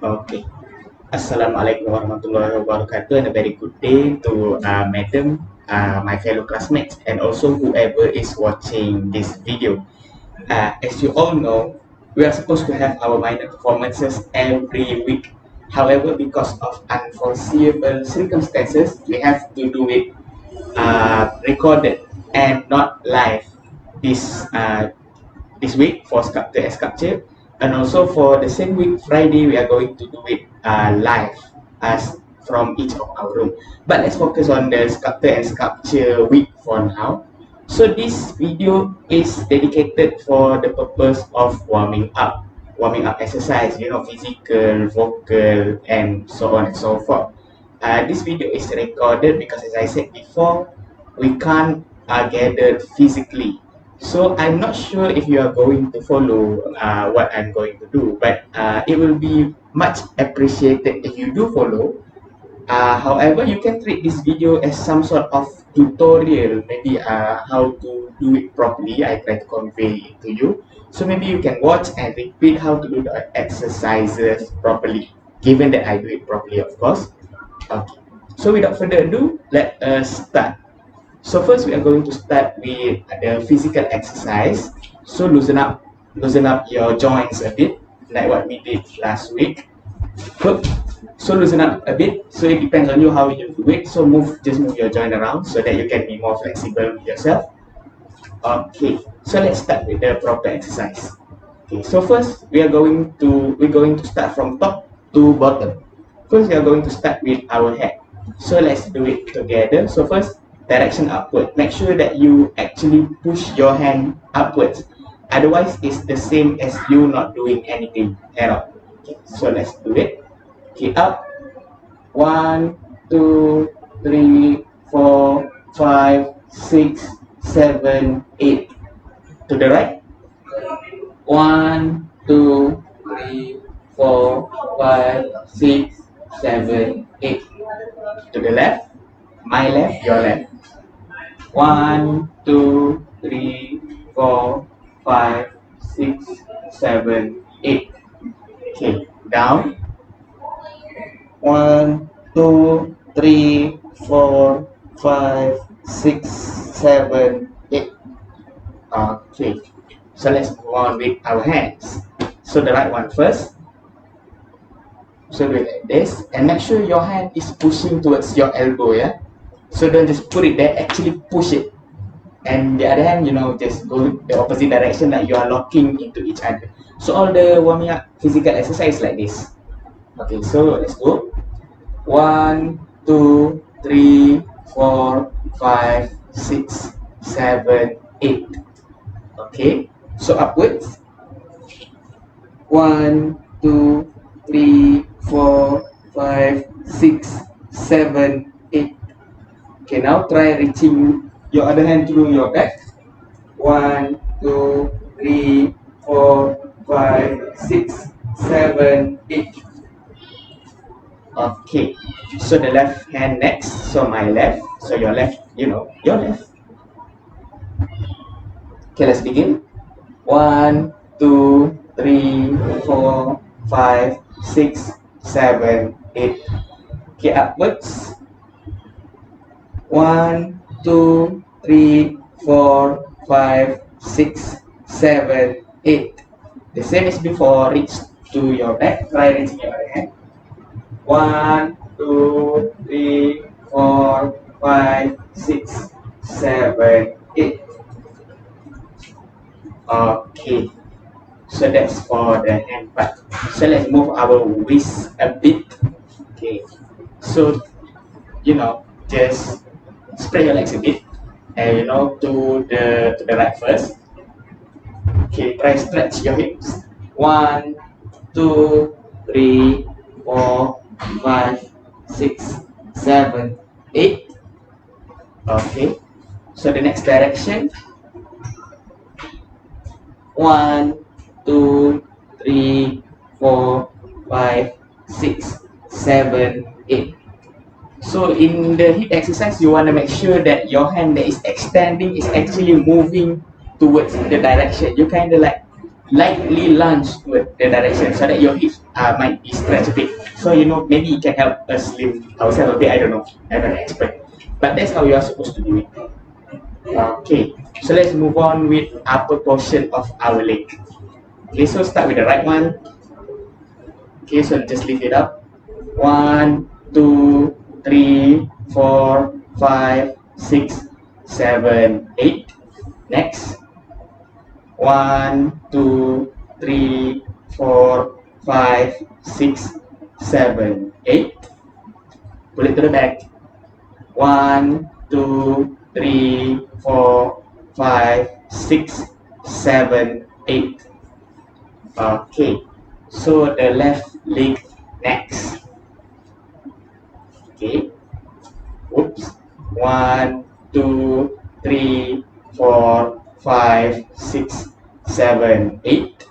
Okay. Assalamualaikum warahmatullahi wabarakatuh, and a very good day to Madam, my fellow classmates, and also whoever is watching this video. As you all know, we are supposed to have our minor performances every week. However, because of unforeseeable circumstances, we have to do it recorded and not live this week for sculpture and sculpture, and also for the same week Friday we are going to do it live as from each of our room. But let's focus on the sculpture and sculpture week for now. So this video is dedicated for the purpose of warming up exercise, physical, vocal, and so on and so forth. This video is recorded because, as I said before, we can't gather physically. So I'm not sure if you are going to follow what I'm going to do, but it will be much appreciated if you do follow. However, you can treat this video as some sort of tutorial, maybe how to do it properly. I try to convey it to you. So maybe you can watch and repeat how to do the exercises properly, given that I do it properly, of course. Okay. So without further ado, let us start. So first we are going to start with the physical exercise. So loosen up your joints a bit, like what we did last week. Good. So loosen up a bit. So it depends on you how you do it. So just move your joint around so that you can be more flexible with yourself. Okay. So let's start with the proper exercise. Okay. So first we're going to start from top to bottom. First we are going to start with our head. So let's do it together. So first, direction upward. Make sure that you actually push your hand upwards. Otherwise, it's the same as you not doing anything at all. Okay, so let's do it. Okay, up. 1, 2, 3, 4, 5, 6, 7, 8. To the right. 1, 2, 3, 4, 5, 6, 7, 8. To the left. My left, your left. 1, 2, 3, 4, 5, 6, 7, 8. Okay, down. 1, 2, 3, 4, 5, 6, 7, 8. Okay, so let's move on with our hands. So the right one first. So do it like this, and make sure your hand is pushing towards your elbow, yeah? So don't just put it there, actually push it. And the other hand, just go the opposite direction, like you are locking into each other. So all the warming up physical exercise like this. Okay, so let's go. 1, 2, 3, 4, 5, 6, 7, 8. Okay, so upwards. 1, 2, 3, 4, 5, 6, 7, 8. Okay, now try reaching your other hand through your back. 1, 2, 3, 4, 5, 6, 7, 8. Okay, so the left hand next. So my left. So your left, your left. Okay, let's begin. 1, 2, 3, 4, 5, 6, 7, 8. Okay, upwards. 1, 2, 3, 4, 5, 6, 7, 8. The same as before, reach to your back. Try reaching your other hand. 1, 2, 3, 4, 5, 6, 7, 8. Okay, so that's for the hand part. So let's move our wrist a bit. Okay, so just spread your legs a bit, and to the right first. Okay, try stretch your hips. 1, 2, 3, 4, 5, 6, 7, 8. Okay, so the next direction. 1, 2, 3, 4, 5, 6, 7, 8. So in the hip exercise, you want to make sure that your hand that is extending is actually moving towards the direction. You kind of like lightly lunge toward the direction so that your hips might be stretched a bit. So maybe it can help us lift ourselves a bit. I don't know. I'm not an expert, but that's how you are supposed to do it. Okay, so let's move on with upper portion of our leg. Okay, so start with the right one. Okay, so just lift it up. 1, 2, 3, 4, 5, 6, 7, 8. Next. 1, 2, 3, 4, 5, 6, 7, 8. Pull it to the back. 1, 2, 3, 4, 5, 6, 7, 8. Okay, so the left leg next. Okay, whoops. 1, 2, 3, 4, 5, 6, 7, 8.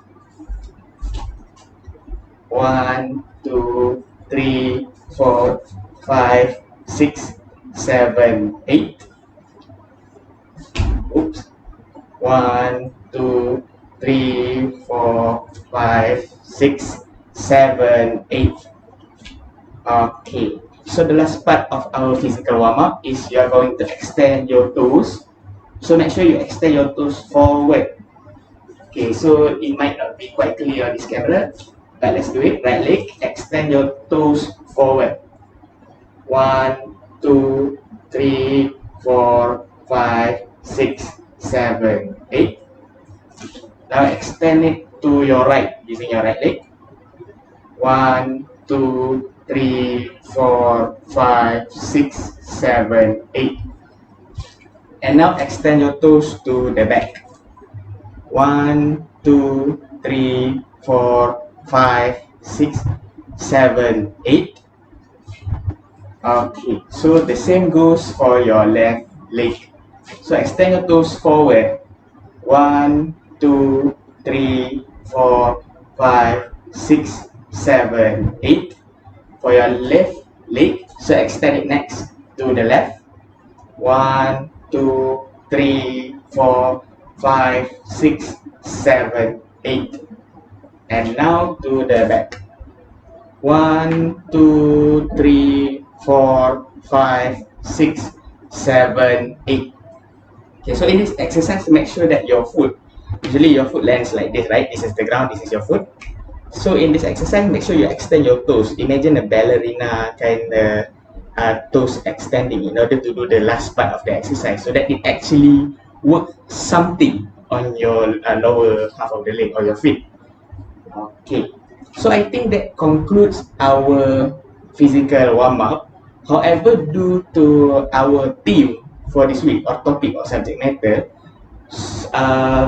1, 2, 3, 4, 5, 6, 7, 8. Oops. 1, 2, 3, 4, 5, 6, 7, 8. Okay. So the last part of our physical warm-up is you are going to extend your toes. So make sure you extend your toes forward. Okay, so it might not be quite clear on this camera, but let's do it. Right leg, extend your toes forward. 1, 2, 3, 4, 5, 6, 7, 8. Now extend it to your right using your right leg. 1, 2, 3, 4, 5, 6, 7, 8. And now extend your toes to the back. 1, 2, 3, 4, 5, 6, 7, 8. Okay, so the same goes for your left leg. So extend your toes forward. 1, 2, 3, 4, 5, 6, 7, 8. For your left leg, so extend it next to the left. 1, 2, 3, 4, 5, 6, 7, 8. And now to the back. 1, 2, 3, 4, 5, 6, 7, 8. Okay, so in this exercise, make sure that your foot, usually your foot lands like this, right? This is the ground, this is your foot. So in this exercise, make sure you extend your toes. Imagine a ballerina kind of toes extending in order to do the last part of the exercise, so that it actually works something on your lower half of the leg or your feet. Okay, so I think that concludes our physical warm-up. However, due to our theme for this week or topic or subject matter,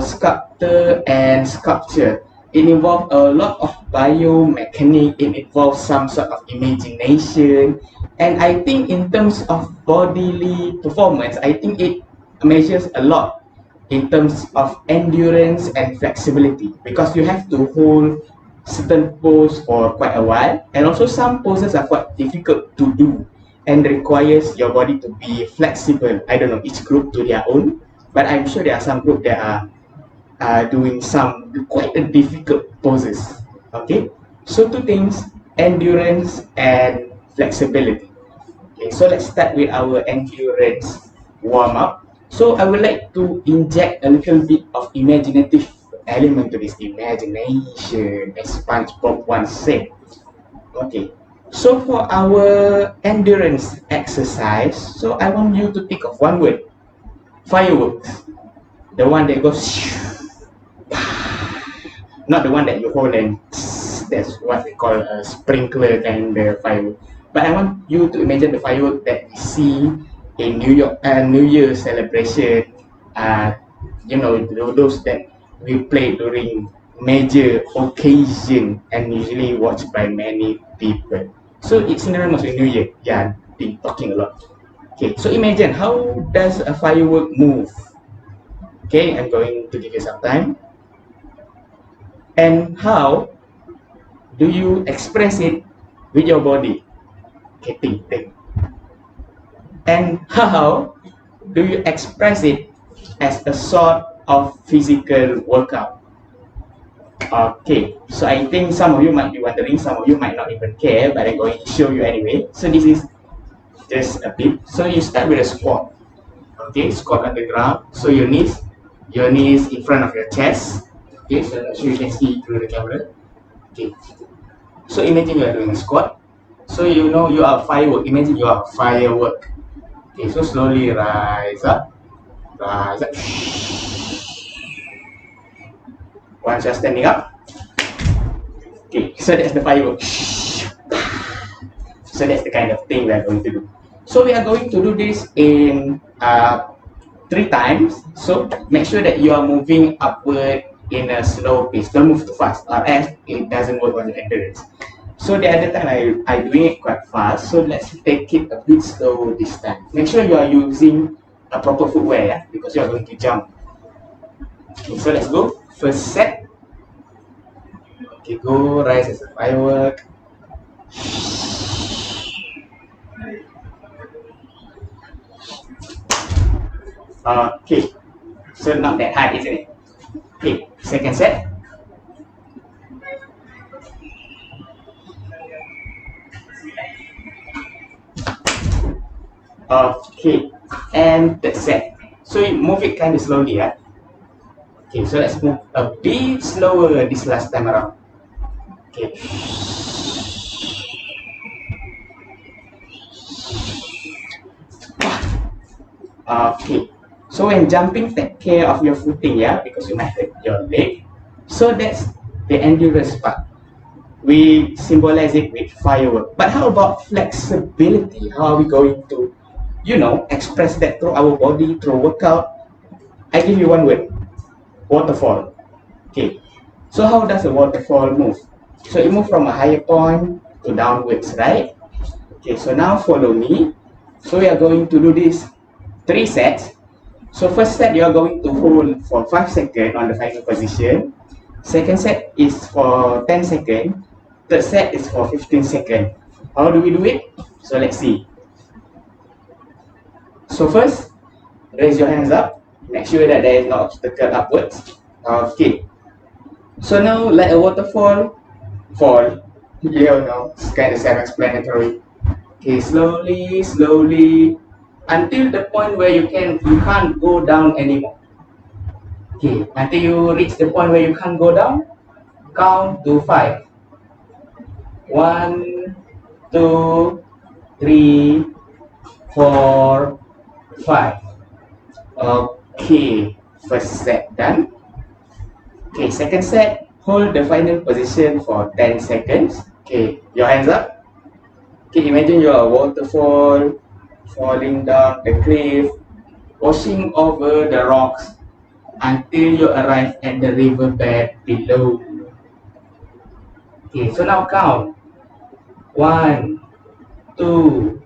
sculptor and sculpture, it involves a lot of biomechanics, it involves some sort of imagination, and I think in terms of bodily performance, I think it measures a lot in terms of endurance and flexibility, because you have to hold certain pose for quite a while, and also some poses are quite difficult to do and requires your body to be flexible. I don't know, each group to their own, but I'm sure there are some group that are doing some quite difficult poses. Okay, so two things: endurance and flexibility. Okay, so let's start with our endurance warm up. So I would like to inject a little bit of imaginative element to this, imagination, as SpongeBob once said. Okay, so for our endurance exercise, so I want you to think of one word: fireworks. The one that goes, not the one that you hold and that's what we call a sprinkler kind of firework. But I want you to imagine the firework that we see in New York New Year celebration. Those that we play during major occasion and usually watched by many people. So it's synonymous with New Year. Yeah, I've been talking a lot. Okay, so imagine, how does a firework move? Okay, I'm going to give you some time. And how do you express it with your body? Okay, think. And how do you express it as a sort of physical workout? Okay, so I think some of you might be wondering, some of you might not even care, but I'm going to show you anyway. So this is just a bit. So you start with a squat. Okay, squat on the ground. So your knees in front of your chest. Okay, so I'm sure you can see through the camera. Okay, so imagine you are doing a squat. So you know you are firework. Imagine you are firework. Okay, so slowly rise up, rise up. Once you're standing up. Okay, so that's the firework. So that's the kind of thing we are going to do. So we are going to do this in 3 times. So make sure that you are moving upward in a slow pace. Don't move too fast, or else it doesn't work on your endurance. So the other time I doing it quite fast. So let's take it a bit slow this time. Make sure you are using a proper footwear, yeah, because you are going to jump. Okay, so let's go. First set. Okay, go rise as a firework. Okay, so not that hard, isn't it? Okay, second set. Okay, and third set. So you move it kind of slowly, yeah. Okay, so let's move a bit slower this last time around. Okay. Okay. So when jumping, take care of your footing, yeah, because you might hurt your leg. So that's the endurance part. We symbolize it with firework. But how about flexibility? How are we going to, express that through our body, through workout? I give you one word: waterfall. Okay. So how does a waterfall move? So it moves from a higher point to downwards, right? Okay, so now follow me. So we are going to do this 3 sets. So first set you are going to hold for 5 seconds on the final position. Second set is for 10 seconds. Third set is for 15 seconds. How do we do it? So let's see. So first, raise your hands up. Make sure that there is no obstacle upwards. Okay. So now, like a waterfall, fall. It's kind of self-explanatory. Okay, slowly, slowly, until the point where you can't go down anymore. Okay, until you reach the point where you can't go down, count to 5. 1, 2, 3, 4, 5. Okay, first set done. Okay, second set, hold the final position for 10 seconds. Okay, your hands up. Okay, imagine you're a waterfall falling down the cliff, washing over the rocks until you arrive at the riverbed below. Okay, so now count. 1, 2,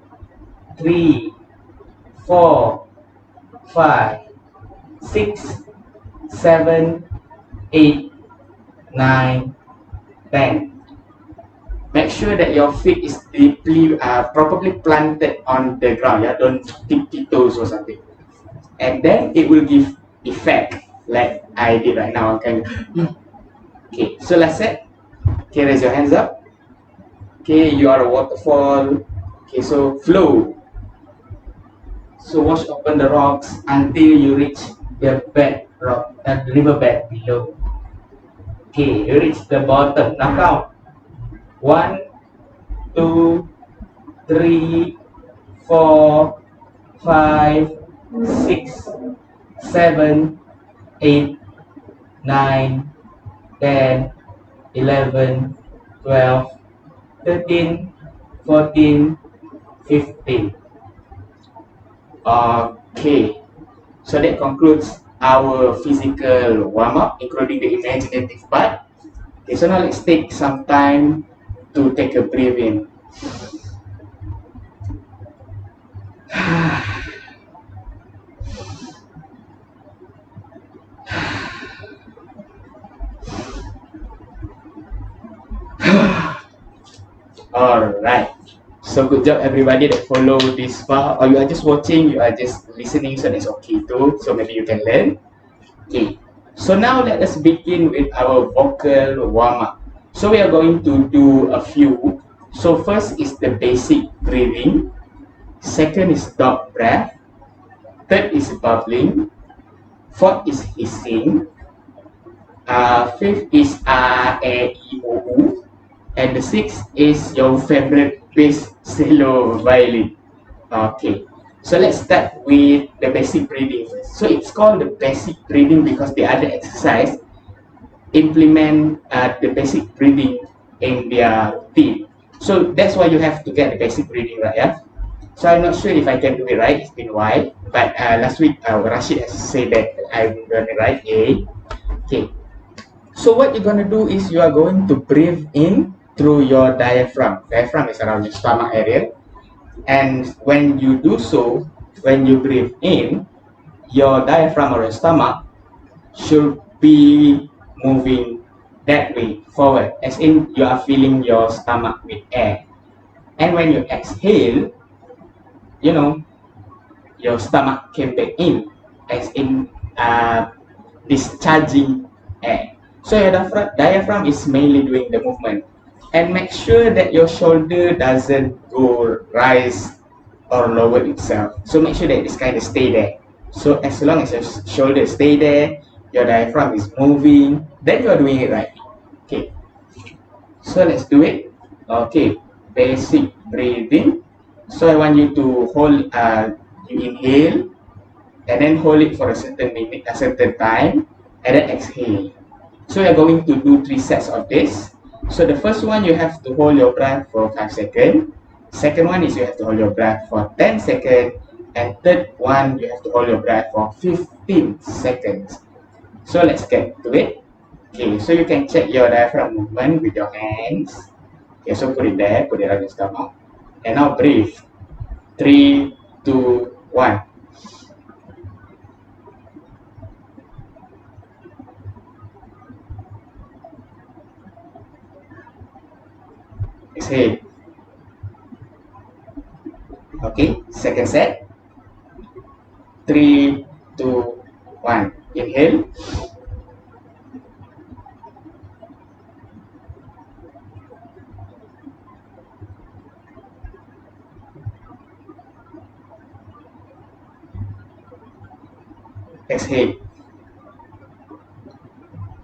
3, 4, 5, 6, 7, 8, 9, 10. Make sure that your feet is deeply, properly planted on the ground. Yeah, don't tip toes or something. And then it will give effect, like I did right now. Okay, so let's set. Okay, raise your hands up. Okay, you are a waterfall. Okay, so flow. So wash open the rocks until you reach the riverbed below. Okay, you reach the bottom. Now count. 1, 2, 3, 4, 5, 6, 7, 8, 9, 10, 11, 12, 13, 14, 15. Okay, so that concludes our physical warm-up, including the imaginative part. Okay, so now let's take some time to take a breath in. Alright. So good job everybody that follow this far. Or you are just watching, you are just listening, so that's okay too. So maybe you can learn. Okay. So now let us begin with our vocal warm-up. So we are going to do a few. So first is the basic breathing. Second is dog breath. Third is bubbling. Fourth is hissing. Fifth is A, E, O, U. And the sixth is your favorite bass solo violin. Okay, so let's start with the basic breathing. So it's called the basic breathing because the other exercise implement the basic breathing in their routine. So that's why you have to get the basic breathing right, yeah? So I'm not sure if I can do it right. It's been a while, but last week Rashid has said that I'm gonna write A. Okay. So what you're gonna do is you are going to breathe in through your diaphragm. Diaphragm is around your stomach area, and when you do so, when you breathe in, your diaphragm or your stomach should be moving that way forward, as in you are filling your stomach with air. And when you exhale, you know, your stomach came back in, as in discharging air. So your diaphragm is mainly doing the movement. And make sure that your shoulder doesn't go rise or lower itself. So make sure that this kind of stay there. So as long as your shoulder stay there, your diaphragm is moving, then you're doing it right. Okay. So let's do it. Okay. Basic breathing. So I want you to hold, you inhale, and then hold it for a certain minute, a certain time, and then exhale. So we're going to do 3 sets of this. So the first one, you have to hold your breath for 5 seconds. Second one is you have to hold your breath for 10 seconds. And third one, you have to hold your breath for 15 seconds. So let's get to it. Okay, so you can check your diaphragm movement with your hands. Okay, so put it there, put it on your stomach. And now breathe. 3, 2, 1. Exhale. Okay, second set. 3, 2, 1. Inhale. Exhale.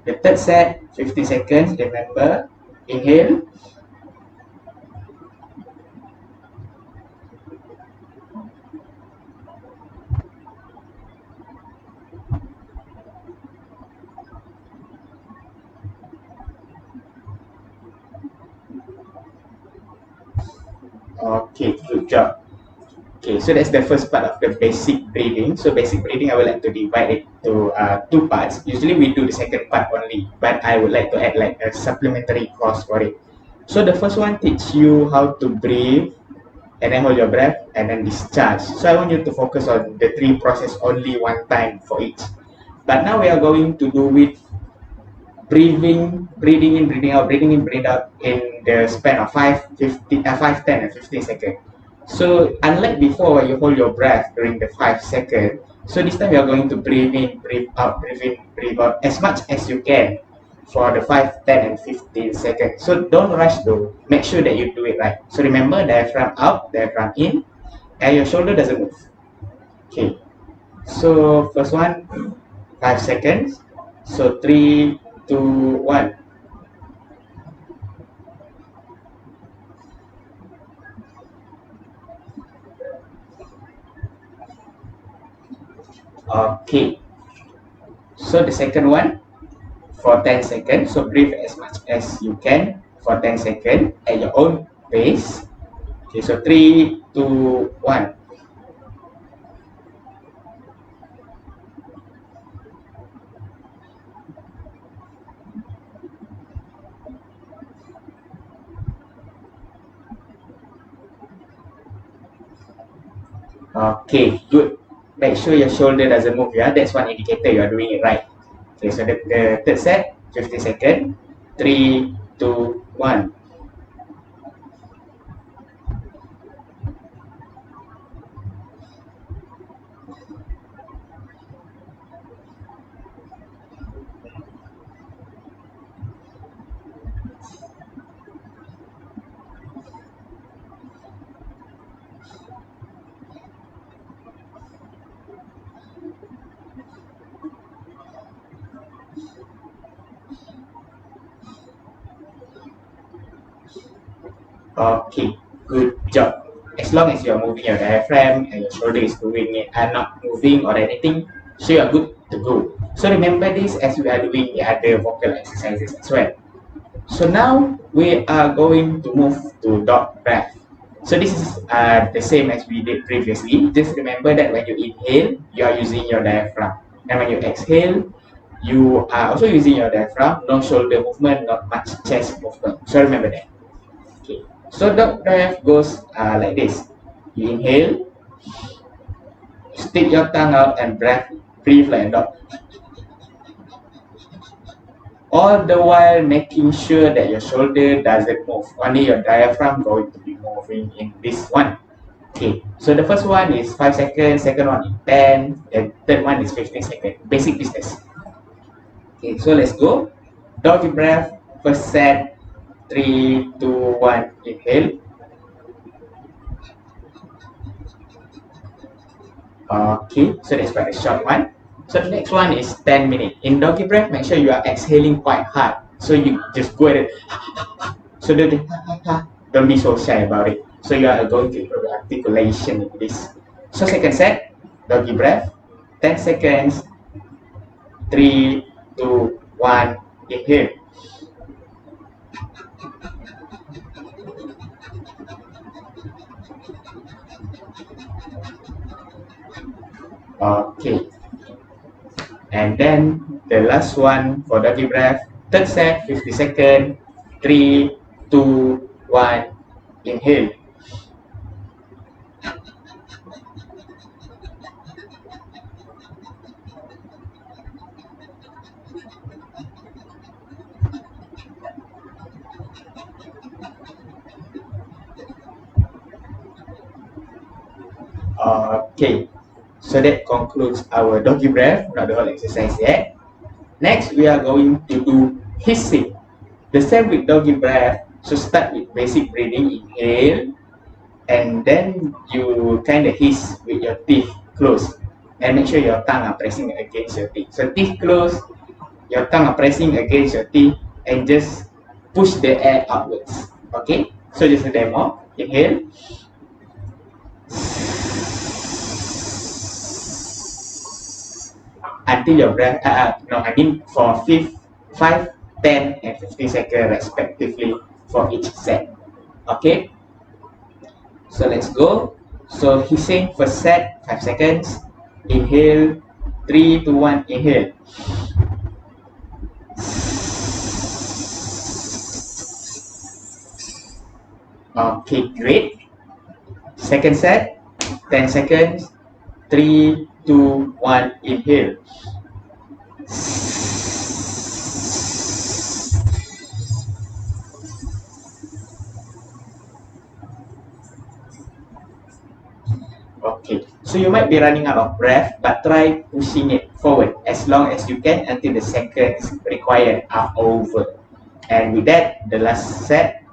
The third set, 50 seconds. Remember, inhale. Okay, good job. Okay, so that's the first part of the basic breathing. So basic breathing, I would like to divide it to two parts. Usually we do the second part only, but I would like to add like a supplementary course for it. So the first one teach you how to breathe and then hold your breath and then discharge. So I want you to focus on the three process only one time for each. But now we are going to do it breathing in, breathing out, breathing in, breathing out in the span of 5, 10, and 15 seconds. So unlike before where you hold your breath during the 5 seconds, so this time you are going to breathe in, breathe out, breathe in, breathe out as much as you can for the 5, 10, and 15 seconds. So don't rush though. Make sure that you do it right. So remember, diaphragm out, diaphragm in, and your shoulder doesn't move. Okay. So first one, 5 seconds. So 3, 2, 1. Okay. So the second one for 10 seconds. So breathe as much as you can for 10 seconds at your own pace. Okay, so 3, 2, 1. Okay, good. Make sure your shoulder doesn't move. Yeah, that's one indicator you are doing it right. Okay, so the third set, 50 seconds. 3, 2, 1. Okay, good job. As long as you're moving your diaphragm and your shoulder is doing it and not moving or anything, so you're good to go. So remember this as we are doing the other vocal exercises as well. So now we are going to move to dog breath. So this is the same as we did previously. Just remember that when you inhale, you are using your diaphragm. And when you exhale, you are also using your diaphragm, no shoulder movement, not much chest movement. So remember that. Okay. So dog breath goes like this. You inhale, stick your tongue out and breathe like a dog. All the while making sure that your shoulder doesn't move. Only your diaphragm going to be moving in this one. Okay, so the first one is 5 seconds, second one is 10, and third one is 15 seconds. Basic business. Okay, so let's go. Doggy breath, first set, 3, 2, 1, inhale. Okay, so that's quite a short one. So the next one is 10 minutes. In doggy breath, make sure you are exhaling quite hard. So you just go at it. So don't be so shy about it. So you are going to improve articulation in this. So second set, doggy breath, 10 seconds, 3, 2, 1, inhale. Okay. And then the last one for doggy breath, third set, 50 seconds, 3, 2, 1, inhale. Okay, so that concludes our doggy breath, not the whole exercise yet. Next, we are going to do hissing. The same with doggy breath. So start with basic breathing, inhale, and then you kind of hiss with your teeth closed. And make sure your tongue are pressing against your teeth. So teeth closed, your tongue are pressing against your teeth, and just push the air upwards. Okay, so just a demo. Inhale. Until your breath, no, I mean for 5, 10, and 15 seconds respectively for each set. Okay, so let's go. So he's saying first set, 5 seconds. Inhale, 3, 2, 1, inhale. Okay, great. Second set, 10 seconds. 3, 2, 1, inhale. Okay, so you might be running out of breath, but try pushing it forward as long as you can until the seconds required are over. And with that, the last set,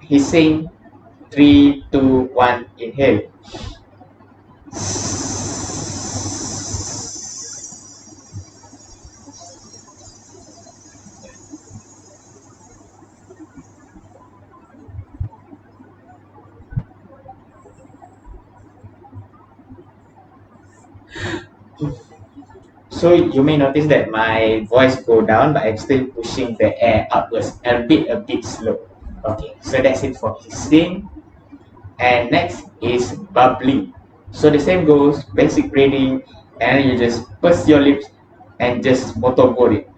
he's saying 3, 2, 1, inhale. So you may notice that my voice go down, but I'm still pushing the air upwards, a bit slow. Okay, so that's it for hissing. And next is bubbling. So the same goes, basic breathing, and you just purse your lips and just motorboard it.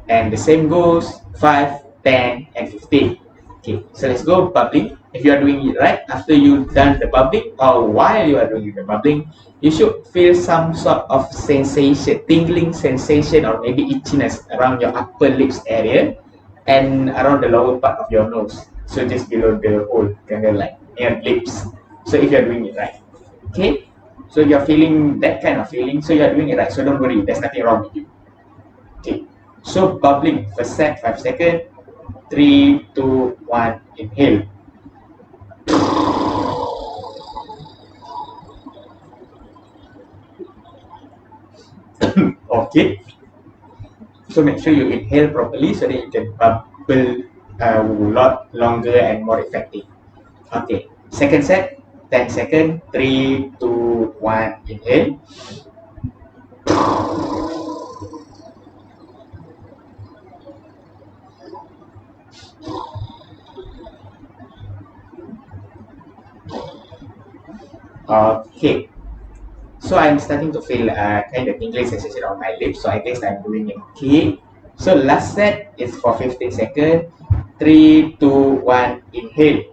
And the same goes 5, 10, and 15. Okay, so let's go bubbling. If you are doing it right, after you've done the bubbling or while you are doing the bubbling, you should feel some sort of sensation, tingling sensation or maybe itchiness around your upper lips area and around the lower part of your nose. So just below the hole, kind of like near lips. So if you're doing it right. Okay, so you're feeling that kind of feeling, so you're doing it right. So don't worry, there's nothing wrong with you. Okay, so bubbling, first set, 5 seconds, 3, 2, 1, inhale. Okay, so make sure you inhale properly so that you can bubble a lot longer and more effective. Okay, second set, 10 seconds, 3, 2, 1, inhale. Okay, so I'm starting to feel kind of tingling sensation on my lips, so I guess I'm doing it okay. So last set is for 15 seconds, 3, 2, 1, inhale.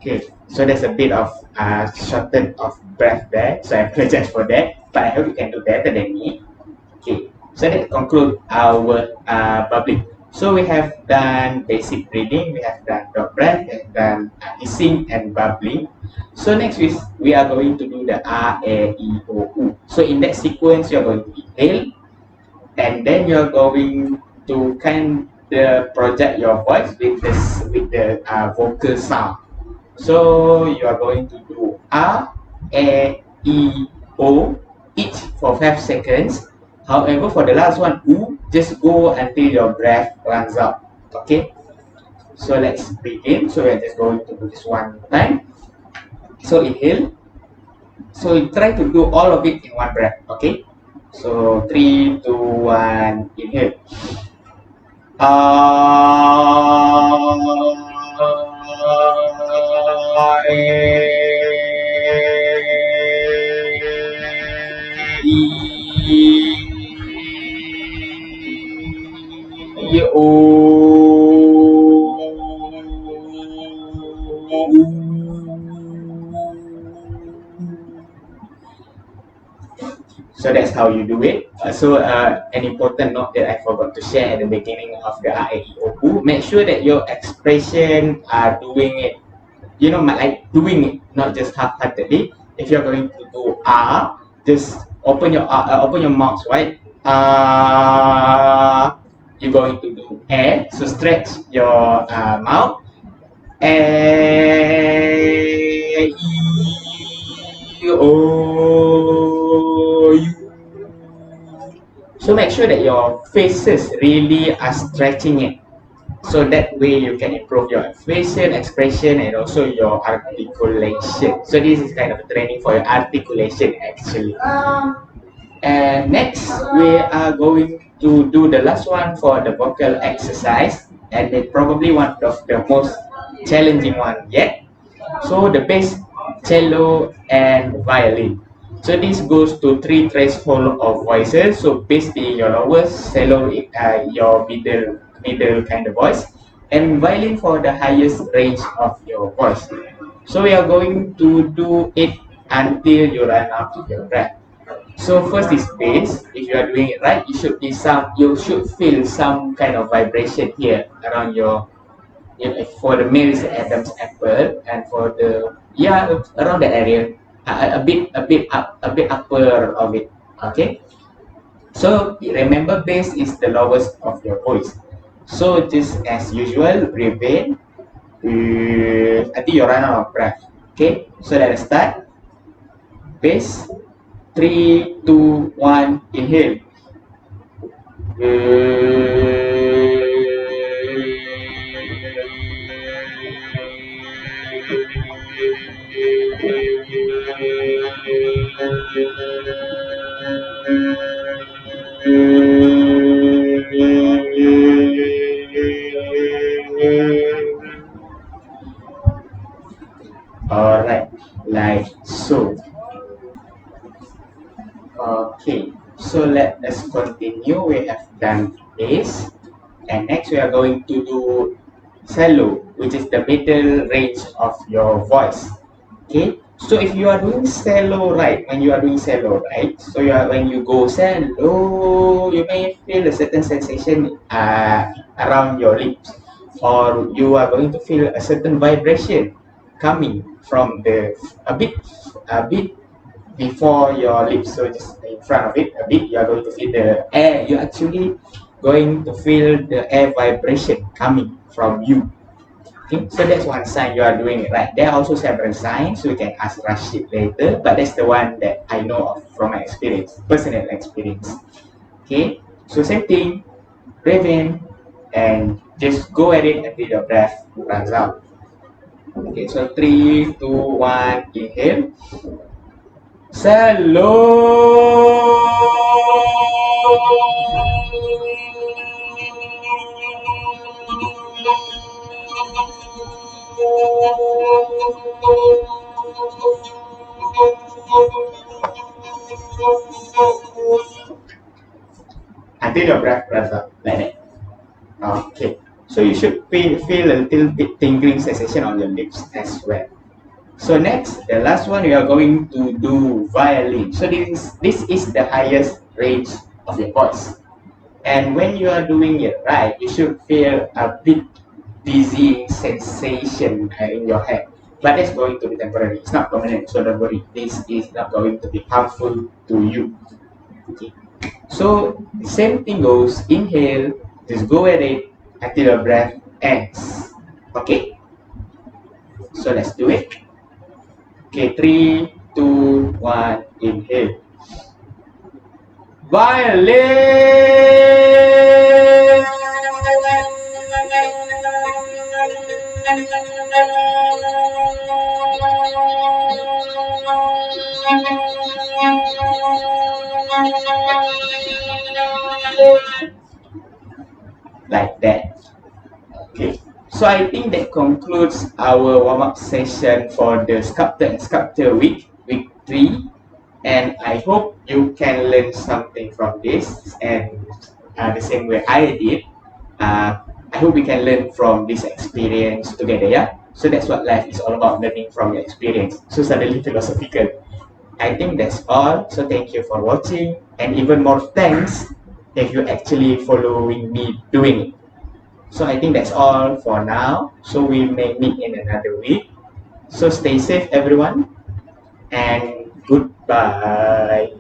Okay, so there's a bit of shorten of breath there, so I apologize for that, but I hope you can do better than me. Okay, so let's conclude our bubbling. So we have done basic breathing, we have done dot breath, we have done hissing and bubbling. So next we are going to do the R, A, E, O, U. So in that sequence, you're going to inhale, and then you're going to kind of project your voice with the vocal sound. So you are going to do R, A, E, O, each for 5 seconds. However, for the last one, U, just go until your breath runs out. Okay, so let's begin. So we're just going to do this one time. So inhale. So you try to do all of it in one breath. Okay, so 3, 2, 1, inhale. So that's how you do it. An important note that I forgot to share at the beginning of the RAEOU, make sure that your expression are doing it, like doing it, not just half-heartedly. If you're going to do R, just open your mouth, right? You're going to do air, so stretch your mouth. A, E, O, U. So make sure that your faces really are stretching it. So that way you can improve your facial expression and also your articulation. So this is kind of a training for your articulation actually. And next we are going to do the last one for the vocal exercise, and it's probably one of the most challenging one yet. So the bass, cello, and violin. So this goes to 3 threshold of voices. So bass being your lowest, cello your middle kind of voice, and violin for the highest range of your voice. So we are going to do it until you run out of your breath. So first is bass. If you are doing it right, you should feel some kind of vibration here around your, for the male is Adam's apple, and for the, around that area, a bit upper of it. Okay, so remember bass is the lowest of your voice. So just as usual, breathe in until you run out of breath. Okay, so let's start. Bass, 3, 2, 1, inhale. Alright, like so. Okay, so let us continue. We have done bass, and next we are going to do cello, which is the middle range of your voice. Okay, so if you are doing cello right, so when you go cello, you may feel a certain sensation around your lips, or you are going to feel a certain vibration coming from a bit before your lips, so just in front of it a bit, you are going to feel the air. You're actually going to feel the air vibration coming from you. Okay, so that's one sign you are doing it right. There are also several signs, so you can ask Rashid later, but that's the one that I know of from my experience, personal experience. Okay, so same thing, breathe in and just go at it until your breath runs out. Okay, so 3, 2, 1, inhale. Slow. Until your breath runs out, like that. Okay. So you should feel a little bit tingling sensation on your lips as well. So next, the last one, we are going to do violin. So this is the highest range of your voice. And when you are doing it right, you should feel a bit dizzying sensation in your head. But that's going to be temporary. It's not permanent, so don't worry. This is not going to be harmful to you. Okay. So the same thing goes. Inhale, just go at it until your breath ends. Okay. So let's do it. Okay, 3, 2, 1, inhale. Violin. Like that. Okay. So I think that concludes our warm-up session for the Sculptor and Sculptor week 3. And I hope you can learn something from this, and the same way I did. I hope we can learn from this experience together, yeah? So that's what life is all about, learning from your experience. So suddenly philosophical. I think that's all. So thank you for watching, and even more thanks if you actually following me doing it. So I think that's all for now. So we may meet in another week. So stay safe, everyone, and goodbye.